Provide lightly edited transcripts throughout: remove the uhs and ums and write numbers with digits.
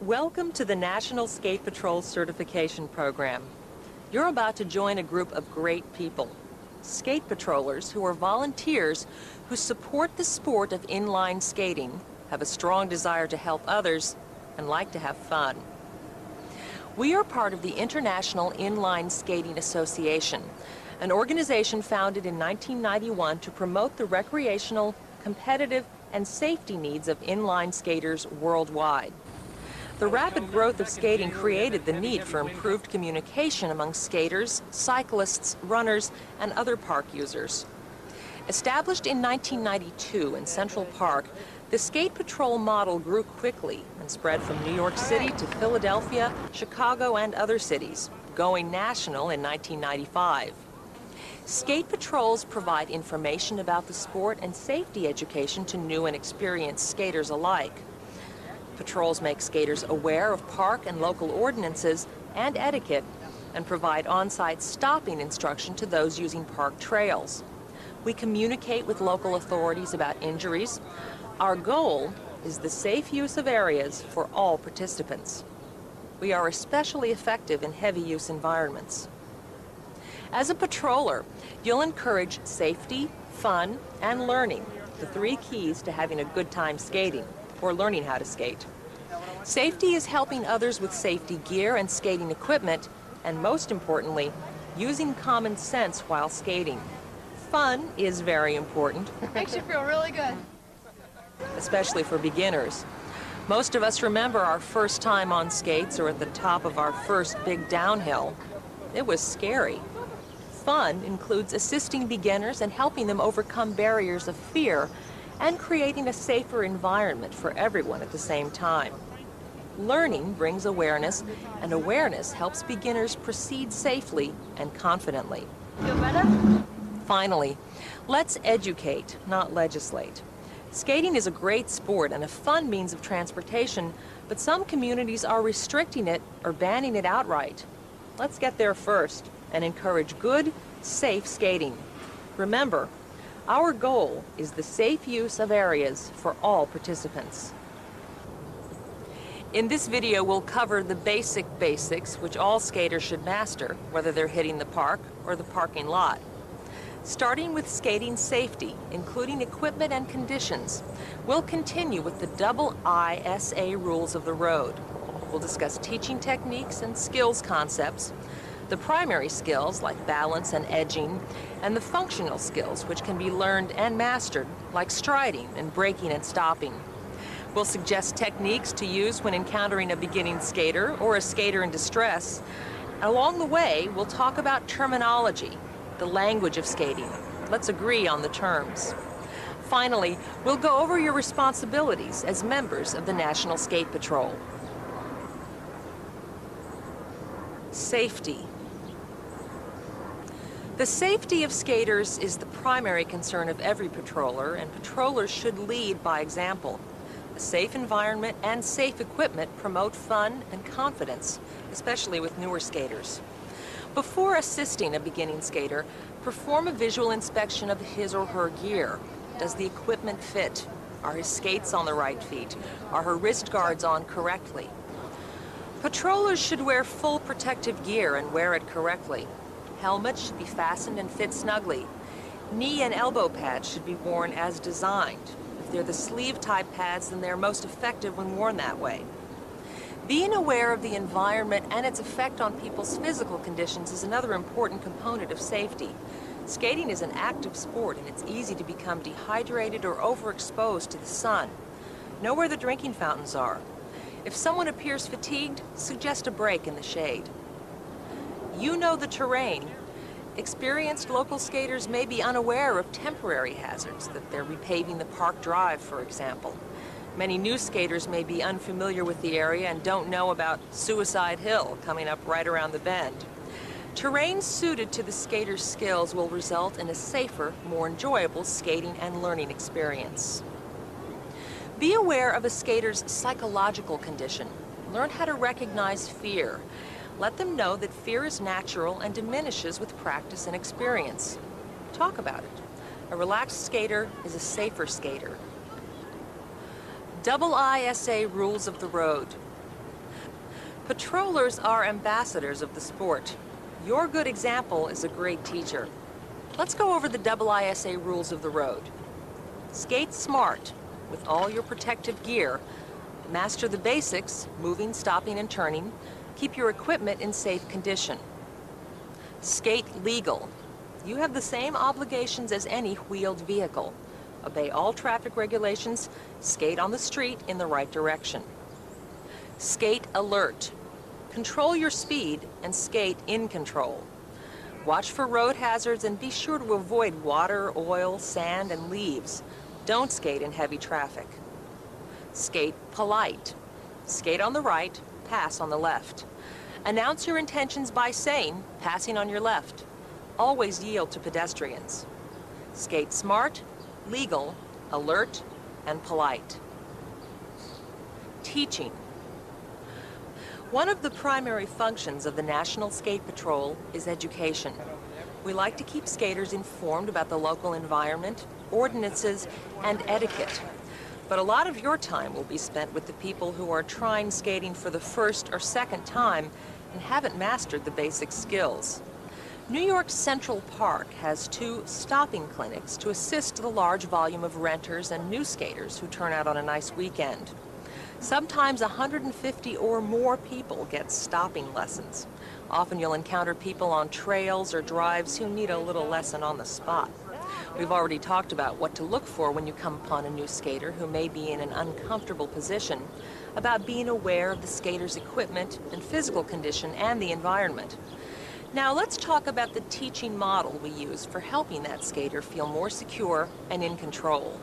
Welcome to the National Skate Patrol Certification Program. You're about to join a group of great people, skate patrollers who are volunteers who support the sport of inline skating, have a strong desire to help others, and like to have fun. We are part of the International Inline Skating Association, an organization founded in 1991 to promote the recreational, competitive, and safety needs of inline skaters worldwide. The rapid growth of skating created the need for improved communication among skaters, cyclists, runners, and other park users. Established in 1992 in Central Park, the Skate Patrol model grew quickly and spread from New York City to Philadelphia, Chicago, and other cities, going national in 1995. Skate patrols provide information about the sport and safety education to new and experienced skaters alike. Patrols make skaters aware of park and local ordinances and etiquette and provide on-site stopping instruction to those using park trails. We communicate with local authorities about injuries. Our goal is the safe use of areas for all participants. We are especially effective in heavy-use environments. As a patroller, you'll encourage safety, fun, and learning, the three keys to having a good time skating or learning how to skate. Safety is helping others with safety gear and skating equipment, and most importantly, using common sense while skating. Fun is very important. Makes you feel really good. Especially for beginners. Most of us remember our first time on skates or at the top of our first big downhill. It was scary. Fun includes assisting beginners and helping them overcome barriers of fear and creating a safer environment for everyone at the same time. Learning brings awareness, and awareness helps beginners proceed safely and confidently. Feel better? Finally, let's educate, not legislate. Skating is a great sport and a fun means of transportation, but some communities are restricting it or banning it outright. Let's get there first and encourage good, safe skating. Remember, our goal is the safe use of areas for all participants. In this video, we'll cover the basics which all skaters should master, whether they're hitting the park or the parking lot. Starting with skating safety, including equipment and conditions, we'll continue with the double ISA rules of the road. We'll discuss teaching techniques and skills concepts, the primary skills like balance and edging, and the functional skills which can be learned and mastered like striding and braking and stopping. We'll suggest techniques to use when encountering a beginning skater or a skater in distress. Along the way, we'll talk about terminology, the language of skating. Let's agree on the terms. Finally, we'll go over your responsibilities as members of the National Skate Patrol. Safety. The safety of skaters is the primary concern of every patroller, and patrollers should lead by example. A safe environment and safe equipment promote fun and confidence, especially with newer skaters. Before assisting a beginning skater, perform a visual inspection of his or her gear. Does the equipment fit? Are his skates on the right feet? Are her wrist guards on correctly? Patrollers should wear full protective gear and wear it correctly. Helmets should be fastened and fit snugly. Knee and elbow pads should be worn as designed. If they're the sleeve-type pads, then they're most effective when worn that way. Being aware of the environment and its effect on people's physical conditions is another important component of safety. Skating is an active sport, and it's easy to become dehydrated or overexposed to the sun. Know where the drinking fountains are. If someone appears fatigued, suggest a break in the shade. You know the terrain. Experienced local skaters may be unaware of temporary hazards, that they're repaving the park drive, for example. Many new skaters may be unfamiliar with the area and don't know about Suicide Hill coming up right around the bend. Terrain suited to the skater's skills will result in a safer, more enjoyable skating and learning experience. Be aware of a skater's psychological condition. Learn how to recognize fear. Let them know that fear is natural and diminishes with practice and experience. Talk about it. A relaxed skater is a safer skater. Double ISA rules of the road. Patrollers are ambassadors of the sport. Your good example is a great teacher. Let's go over the IISA rules of the road. Skate smart with all your protective gear. Master the basics, moving, stopping, and turning. Keep your equipment in safe condition. Skate legal. You have the same obligations as any wheeled vehicle. Obey all traffic regulations. Skate on the street in the right direction. Skate alert. Control your speed and skate in control. Watch for road hazards and be sure to avoid water, oil, sand, and leaves. Don't skate in heavy traffic. Skate polite. Skate on the right, pass on the left. Announce your intentions by saying, passing on your left. Always yield to pedestrians. Skate smart, legal, alert, and polite. Teaching. One of the primary functions of the National Skate Patrol is education. We like to keep skaters informed about the local environment, ordinances, and etiquette. But a lot of your time will be spent with the people who are trying skating for the first or second time and haven't mastered the basic skills. New York's Central Park has 2 stopping clinics to assist the large volume of renters and new skaters who turn out on a nice weekend. Sometimes 150 or more people get stopping lessons. Often you'll encounter people on trails or drives who need a little lesson on the spot. We've already talked about what to look for when you come upon a new skater who may be in an uncomfortable position, about being aware of the skater's equipment and physical condition and the environment. Now let's talk about the teaching model we use for helping that skater feel more secure and in control.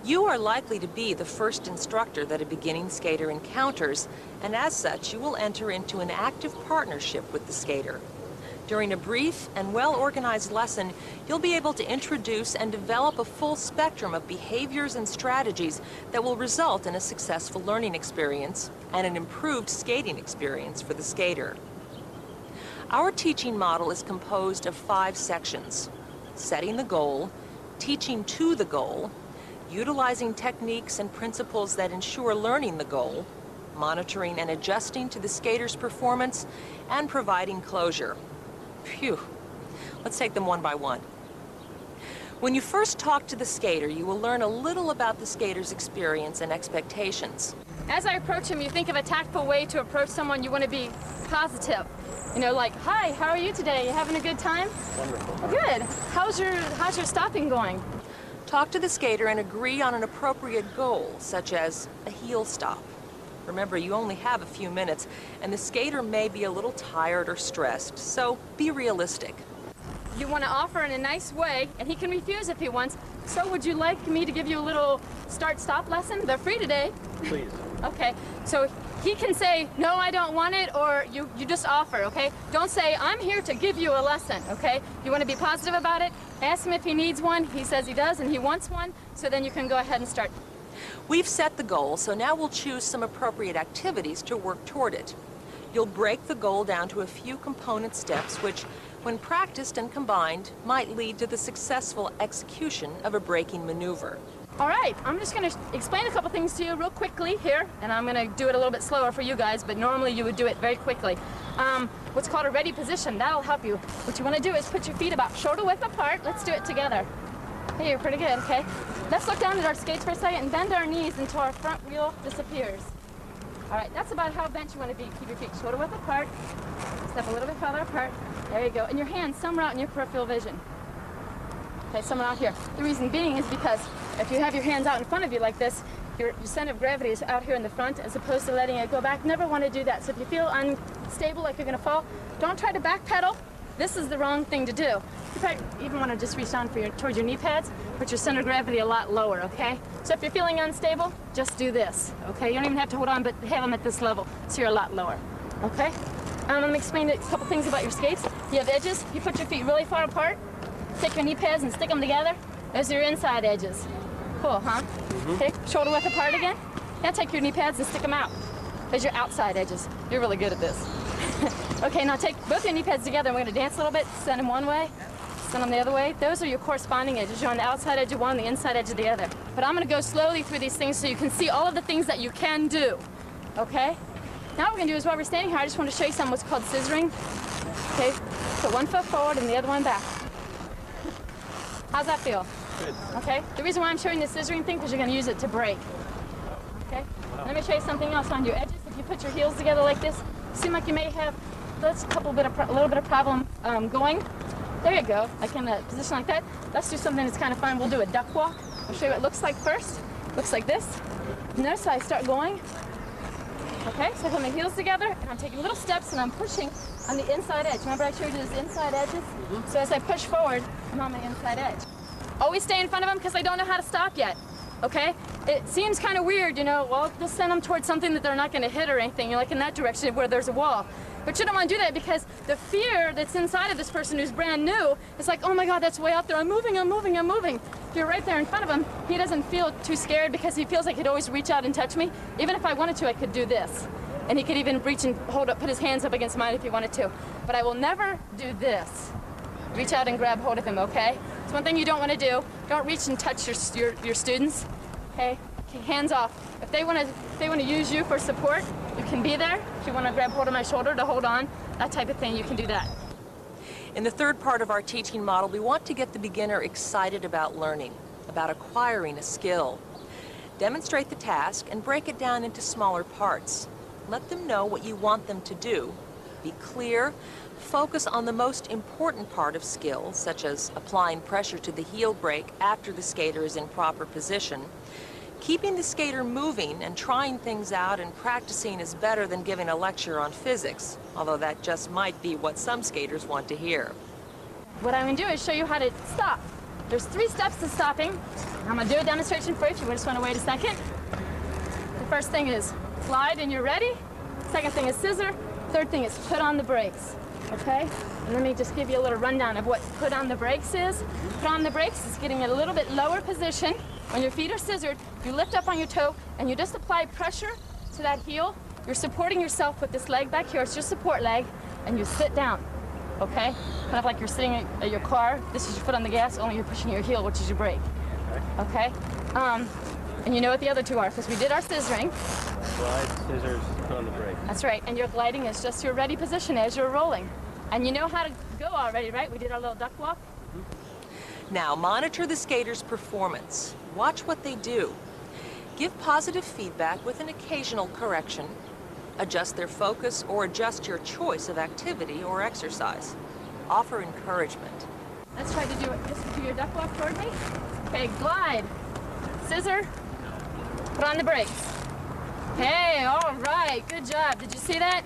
You are likely to be the first instructor that a beginning skater encounters, and as such, you will enter into an active partnership with the skater. During a brief and well-organized lesson, you'll be able to introduce and develop a full spectrum of behaviors and strategies that will result in a successful learning experience and an improved skating experience for the skater. Our teaching model is composed of 5 sections: setting the goal, teaching to the goal, utilizing techniques and principles that ensure learning the goal, monitoring and adjusting to the skater's performance, and providing closure. Phew. Let's take them one by one. When you first talk to the skater, you will learn a little about the skater's experience and expectations. As I approach him, you think of a tactful way to approach someone. You want to be positive. You know, like, hi, how are you today? You having a good time? Wonderful. Well, good. How's your stopping going? Talk to the skater and agree on an appropriate goal, such as a heel stop. Remember, you only have a few minutes, and the skater may be a little tired or stressed, so be realistic. You want to offer in a nice way, and he can refuse if he wants. So would you like me to give you a little start-stop lesson? They're free today. Please. Okay, so he can say, no, I don't want it, or you just offer, okay? Don't say, I'm here to give you a lesson, okay? You want to be positive about it. Ask him if he needs one. He says he does, and he wants one, so then you can go ahead and start. We've set the goal, so now we'll choose some appropriate activities to work toward it. You'll break the goal down to a few component steps which, when practiced and combined, might lead to the successful execution of a braking maneuver. All right, I'm just going to explain a couple things to you real quickly here, and I'm going to do it a little bit slower for you guys, but normally you would do it very quickly. What's called a ready position, that'll help you. What you want to do is put your feet about shoulder width apart. Let's do it together. Hey, you're pretty good, okay? Let's look down at our skates for a second and bend our knees until our front wheel disappears. All right, that's about how bent you want to be. Keep your feet shoulder width apart. Step a little bit farther apart. There you go. And your hands somewhere out in your peripheral vision. Okay, somewhere out here. The reason being is because if you have your hands out in front of you like this, your center of gravity is out here in the front as opposed to letting it go back. Never want to do that. So if you feel unstable, like you're going to fall, don't try to backpedal. This is the wrong thing to do. You probably even want to just reach down towards your knee pads, put your center of gravity a lot lower, okay? So if you're feeling unstable, just do this, okay? You don't even have to hold on, but have them at this level, so you're a lot lower, okay? Let me explain a couple things about your skates. You have edges. You put your feet really far apart. Take your knee pads and stick them together. Those are your inside edges. Cool, huh? Okay, shoulder width apart again. Now take your knee pads and stick them out. Those are your outside edges. You're really good at this. Okay, now take both your knee pads together and we're going to dance a little bit. Send them one way, send them the other way. Those are your corresponding edges. You're on the outside edge of one, the inside edge of the other. But I'm going to go slowly through these things so you can see all of the things that you can do. Okay? Now what we're going to do is while we're standing here, I just want to show you something what's called scissoring. Okay, put one foot forward and the other one back. How's that feel? Good. Okay, the reason why I'm showing the scissoring thing because you're going to use it to brake. Okay, let me show you something else on your edges. If you put your heels together like this, seem like you may have a little bit of problem going. There you go, like in a position like that. Let's do something that's kind of fun. We'll do a duck walk. I'll show you what it looks like first. Looks like this. Notice how I start going. Okay, so I put my heels together and I'm taking little steps and I'm pushing on the inside edge. Remember I showed you those inside edges? So as I push forward, I'm on the inside edge. Always stay in front of them because I don't know how to stop yet. Okay? It seems kind of weird, you know, well, just send them towards something that they're not going to hit or anything. You're like in that direction where there's a wall. But you don't want to do that because the fear that's inside of this person who's brand new is like, oh my God, that's way out there. I'm moving, I'm moving, I'm moving. If you're right there in front of him, he doesn't feel too scared because he feels like he'd always reach out and touch me. Even if I wanted to, I could do this. And he could even reach and hold up, put his hands up against mine if he wanted to. But I will never do this. Reach out and grab hold of him, okay? It's one thing you don't want to do. Don't reach and touch your students, okay? Hands off. If they want to use you for support, you can be there. If you want to grab hold of my shoulder to hold on, that type of thing, you can do that. In the third part of our teaching model, we want to get the beginner excited about learning, about acquiring a skill. Demonstrate the task and break it down into smaller parts. Let them know what you want them to do. Be clear. Focus on the most important part of skills, such as applying pressure to the heel brake after the skater is in proper position. Keeping the skater moving and trying things out and practicing is better than giving a lecture on physics, although that just might be what some skaters want to hear. What I'm going to do is show you how to stop. There's 3 steps to stopping. I'm going to do a demonstration for you if you just want to wait a second. The first thing is glide and you're ready. Second thing is scissor. Third thing is put on the brakes. Okay? And let me just give you a little rundown of what put on the brakes is. Put on the brakes is getting in a little bit lower position. When your feet are scissored, you lift up on your toe and you just apply pressure to that heel. You're supporting yourself with this leg back here. It's your support leg. And you sit down. Okay? Kind of like you're sitting at your car. This is your foot on the gas, only you're pushing your heel, which is your brake. Okay? And you know what the other 2 are, because we did our scissoring. Glide, scissors, put on the brake. That's right, and your gliding is just your ready position as you're rolling. And you know how to go already, right? We did our little duck walk. Now, monitor the skater's performance. Watch what they do. Give positive feedback with an occasional correction. Adjust their focus or adjust your choice of activity or exercise. Offer encouragement. Let's try to do it. Just do your duck walk toward me. Okay, glide, scissor, put on the brakes. Hey, all right, good job. Did you see that?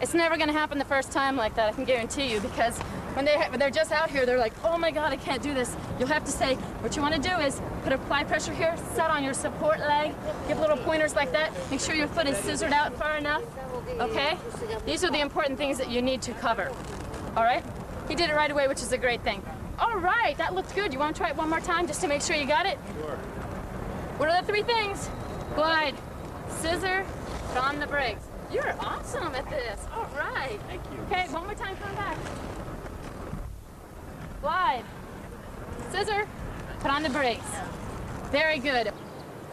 It's never going to happen the first time like that, I can guarantee you, because when they're just out here, they're like, oh my God, I can't do this. You'll have to say, what you want to do is apply pressure here, set on your support leg, give little pointers like that, make sure your foot is scissored out far enough, okay? These are the important things that you need to cover, all right? He did it right away, which is a great thing. All right, that looked good. You want to try it one more time just to make sure you got it? Sure. What are the 3 things? Glide, scissor, put on the brakes. You're awesome at this. All right. Thank you. Okay, one more time, come back. Glide, scissor, put on the brakes. Very good.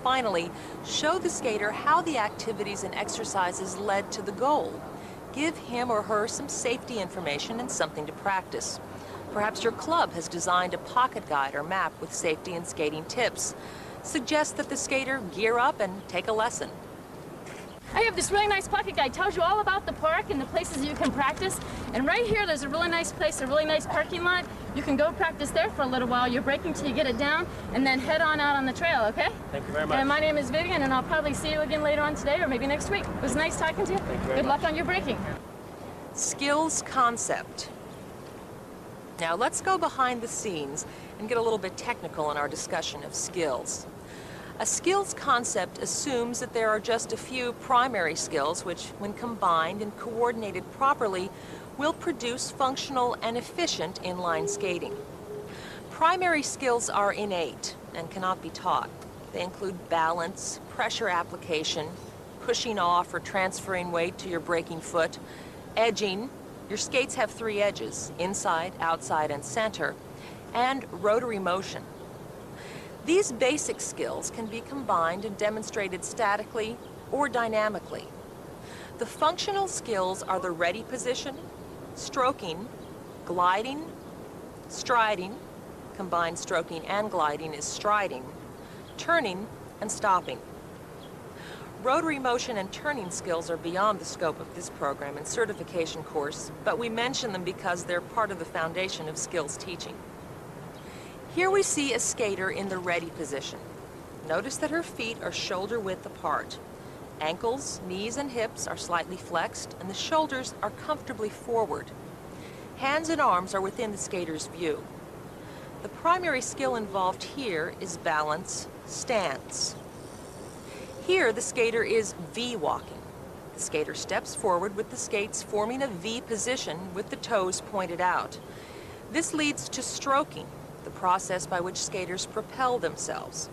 Finally, show the skater how the activities and exercises led to the goal. Give him or her some safety information and something to practice. Perhaps your club has designed a pocket guide or map with safety and skating tips. Suggest that the skater gear up and take a lesson. I have this really nice pocket guide. Tells you all about the park and the places you can practice. And right here, there's a really nice place, a really nice parking lot. You can go practice there for a little while. You're braking till you get it down, and then head on out on the trail, okay? Thank you very much. And my name is Vivian, and I'll probably see you again later on today or maybe next week. It was nice talking to you. Thank you very Good much. luck on your braking. Skills concept. Now let's go behind the scenes and get a little bit technical in our discussion of skills. A skills concept assumes that there are just a few primary skills which, when combined and coordinated properly, will produce functional and efficient inline skating. Primary skills are innate and cannot be taught. They include balance, pressure application, pushing off or transferring weight to your braking foot, edging. Your skates have 3 edges, inside, outside, and center, and rotary motion. These basic skills can be combined and demonstrated statically or dynamically. The functional skills are the ready position, stroking, gliding, striding, combined stroking and gliding is striding, turning, and stopping. Rotary motion and turning skills are beyond the scope of this program and certification course, but we mention them because they're part of the foundation of skills teaching. Here we see a skater in the ready position. Notice that her feet are shoulder width apart. Ankles, knees, and hips are slightly flexed, and the shoulders are comfortably forward. Hands and arms are within the skater's view. The primary skill involved here is balance, stance. Here, the skater is V-walking. The skater steps forward with the skates forming a V position with the toes pointed out. This leads to stroking, the process by which skaters propel themselves.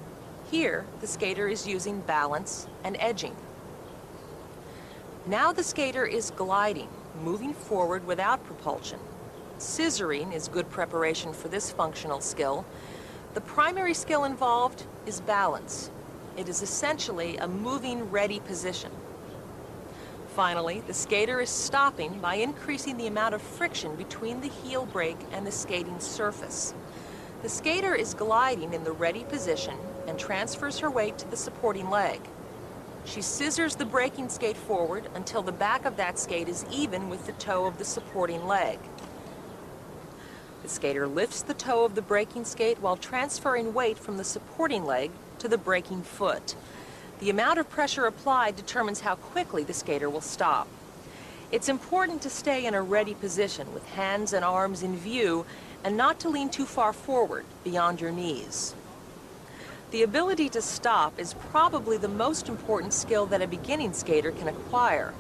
Here, the skater is using balance and edging. Now the skater is gliding, moving forward without propulsion. Scissoring is good preparation for this functional skill. The primary skill involved is balance. It is essentially a moving ready position. Finally, the skater is stopping by increasing the amount of friction between the heel brake and the skating surface. The skater is gliding in the ready position and transfers her weight to the supporting leg. She scissors the braking skate forward until the back of that skate is even with the toe of the supporting leg. The skater lifts the toe of the braking skate while transferring weight from the supporting leg to the braking foot. The amount of pressure applied determines how quickly the skater will stop. It's important to stay in a ready position with hands and arms in view and not to lean too far forward beyond your knees. The ability to stop is probably the most important skill that a beginning skater can acquire.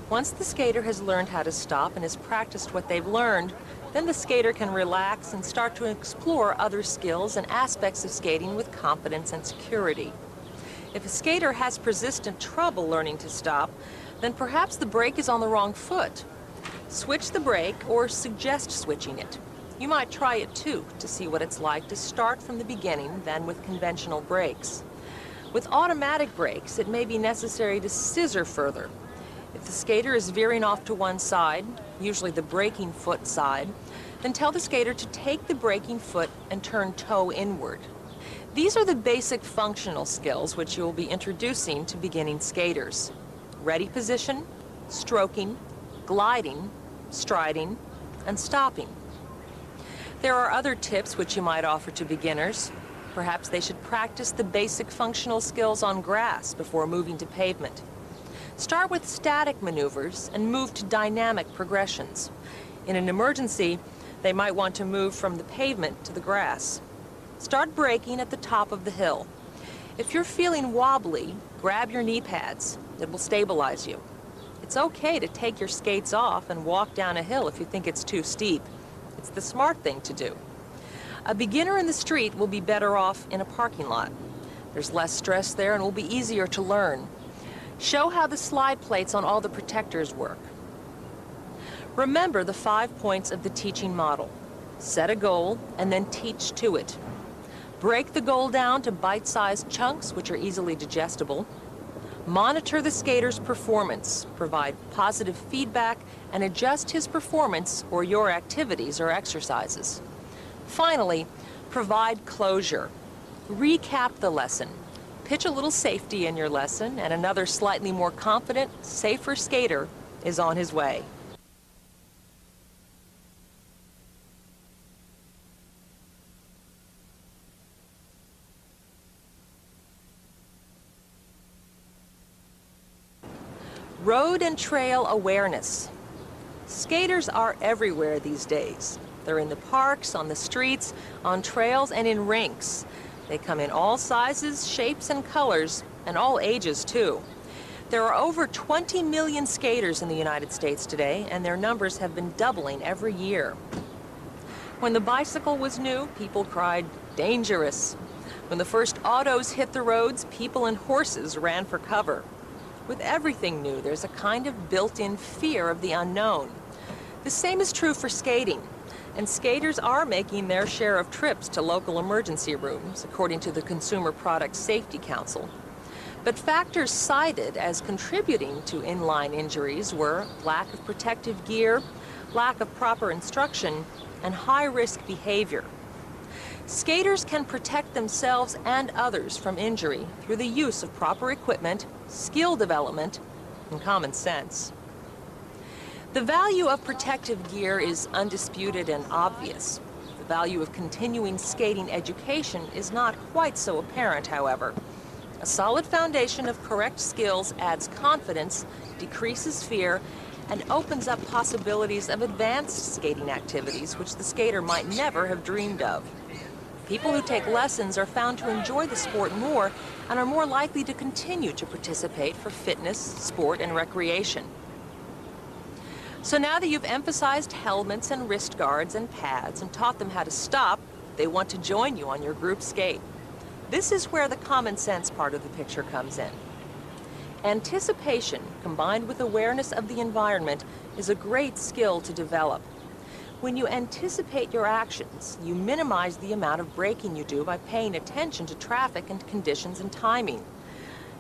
Once the skater has learned how to stop and has practiced what they've learned, then the skater can relax and start to explore other skills and aspects of skating with confidence and security. If a skater has persistent trouble learning to stop, then perhaps the brake is on the wrong foot. Switch the brake or suggest switching it. You might try it too to see what it's like to start from the beginning than with conventional brakes. With automatic brakes, it may be necessary to scissor further. If the skater is veering off to one side, usually the braking foot side, then tell the skater to take the braking foot and turn toe inward. These are the basic functional skills which you will be introducing to beginning skaters. Ready position, stroking, gliding, striding, and stopping. There are other tips which you might offer to beginners. Perhaps they should practice the basic functional skills on grass before moving to pavement. Start with static maneuvers and move to dynamic progressions. In an emergency, they might want to move from the pavement to the grass. Start braking at the top of the hill. If you're feeling wobbly, grab your knee pads. It will stabilize you. It's okay to take your skates off and walk down a hill if you think it's too steep. It's the smart thing to do. A beginner in the street will be better off in a parking lot. There's less stress there and will be easier to learn. Show how the slide plates on all the protectors work. Remember the 5 points of the teaching model. Set a goal and then teach to it. Break the goal down to bite-sized chunks which are easily digestible. Monitor the skater's performance, provide positive feedback, and adjust his performance or your activities or exercises. Finally, provide closure. Recap the lesson. Pitch a little safety in your lesson, and another slightly more confident, safer skater is on his way. Road and trail awareness. Skaters are everywhere these days. They're in the parks, on the streets, on trails, and in rinks. They come in all sizes, shapes, and colors, and all ages, too. There are over 20 million skaters in the United States today, and their numbers have been doubling every year. When the bicycle was new, people cried, "Dangerous." When the first autos hit the roads, people and horses ran for cover. With everything new, there's a kind of built-in fear of the unknown. The same is true for skating, and skaters are making their share of trips to local emergency rooms, according to the Consumer Product Safety Council. But factors cited as contributing to inline injuries were lack of protective gear, lack of proper instruction, and high-risk behavior. Skaters can protect themselves and others from injury through the use of proper equipment, skill development, and common sense. The value of protective gear is undisputed and obvious. The value of continuing skating education is not quite so apparent, however. A solid foundation of correct skills adds confidence, decreases fear, and opens up possibilities of advanced skating activities which the skater might never have dreamed of. People who take lessons are found to enjoy the sport more and are more likely to continue to participate for fitness, sport, and recreation. So now that you've emphasized helmets and wrist guards and pads and taught them how to stop, they want to join you on your group skate. This is where the common sense part of the picture comes in. Anticipation, combined with awareness of the environment, is a great skill to develop. When you anticipate your actions, you minimize the amount of braking you do by paying attention to traffic and conditions and timing.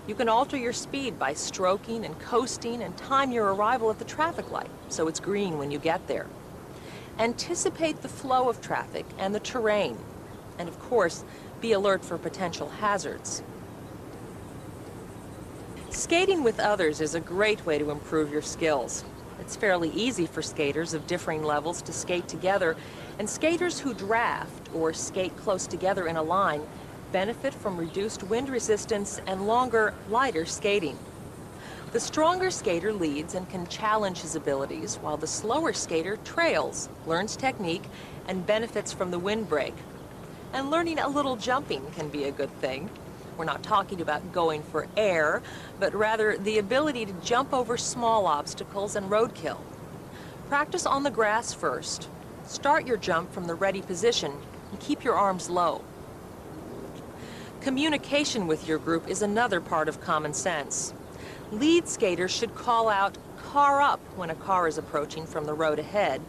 You can alter your speed by stroking and coasting and time your arrival at the traffic light so it's green when you get there. Anticipate the flow of traffic and the terrain, and of course, be alert for potential hazards. Skating with others is a great way to improve your skills. It's fairly easy for skaters of differing levels to skate together, and skaters who draft or skate close together in a line benefit from reduced wind resistance and longer, lighter skating. The stronger skater leads and can challenge his abilities, while the slower skater trails, learns technique, and benefits from the windbreak. And learning a little jumping can be a good thing. We're not talking about going for air, but rather the ability to jump over small obstacles and roadkill. Practice on the grass first. Start your jump from the ready position and keep your arms low. Communication with your group is another part of common sense. Lead skaters should call out "car up" when a car is approaching from the road ahead.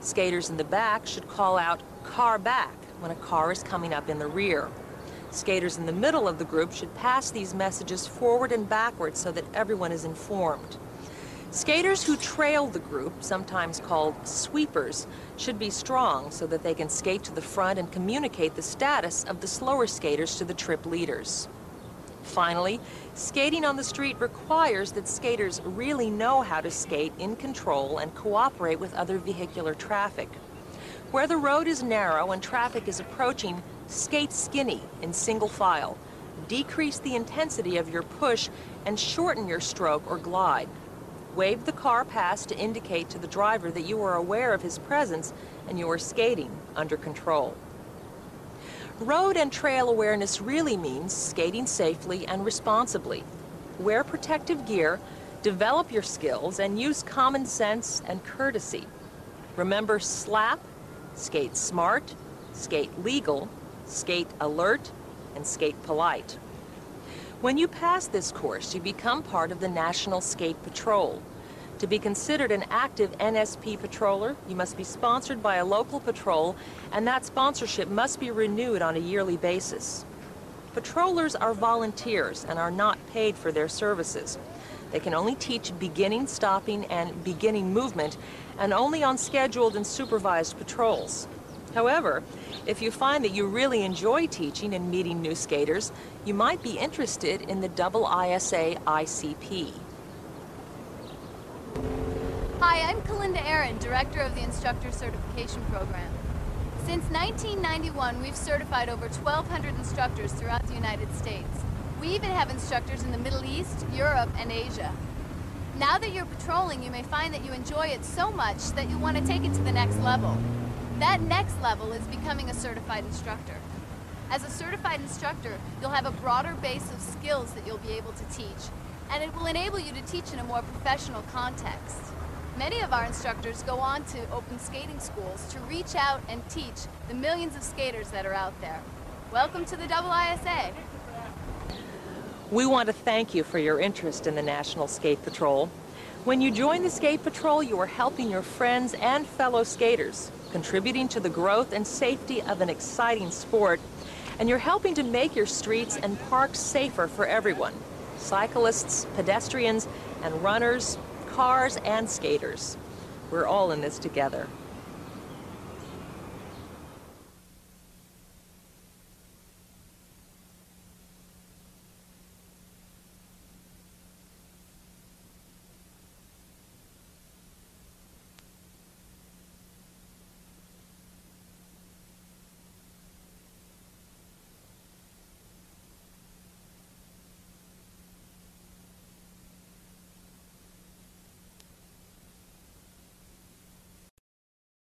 Skaters in the back should call out "car back" when a car is coming up in the rear. Skaters in the middle of the group should pass these messages forward and backward so that everyone is informed. Skaters who trail the group, sometimes called sweepers, should be strong so that they can skate to the front and communicate the status of the slower skaters to the trip leaders. Finally, skating on the street requires that skaters really know how to skate in control and cooperate with other vehicular traffic. Where the road is narrow and traffic is approaching, skate skinny in single file. Decrease the intensity of your push and shorten your stroke or glide. Wave the car past to indicate to the driver that you are aware of his presence and you are skating under control. Road and trail awareness really means skating safely and responsibly. Wear protective gear, develop your skills, and use common sense and courtesy. Remember SLAP, skate smart, skate legal, skate alert, and skate polite. When you pass this course, you become part of the National Skate Patrol. To be considered an active NSP patroller, you must be sponsored by a local patrol, and that sponsorship must be renewed on a yearly basis. Patrollers are volunteers and are not paid for their services. They can only teach beginning, stopping, and beginning movement, and only on scheduled and supervised patrols. However, if you find that you really enjoy teaching and meeting new skaters, you might be interested in the ISA ICP. Hi, I'm Kalinda Aaron, Director of the Instructor Certification Program. Since 1991, we've certified over 1,200 instructors throughout the United States. We even have instructors in the Middle East, Europe, and Asia. Now that you're patrolling, you may find that you enjoy it so much that you want to take it to the next level. That next level is becoming a certified instructor. As a certified instructor, you'll have a broader base of skills that you'll be able to teach, and it will enable you to teach in a more professional context. Many of our instructors go on to open skating schools to reach out and teach the millions of skaters that are out there. Welcome to the ISA. We want to thank you for your interest in the National Skate Patrol. When you join the Skate Patrol, you are helping your friends and fellow skaters, contributing to the growth and safety of an exciting sport, and you're helping to make your streets and parks safer for everyone. cyclists, pedestrians, and runners, cars and skaters. We're all in this together.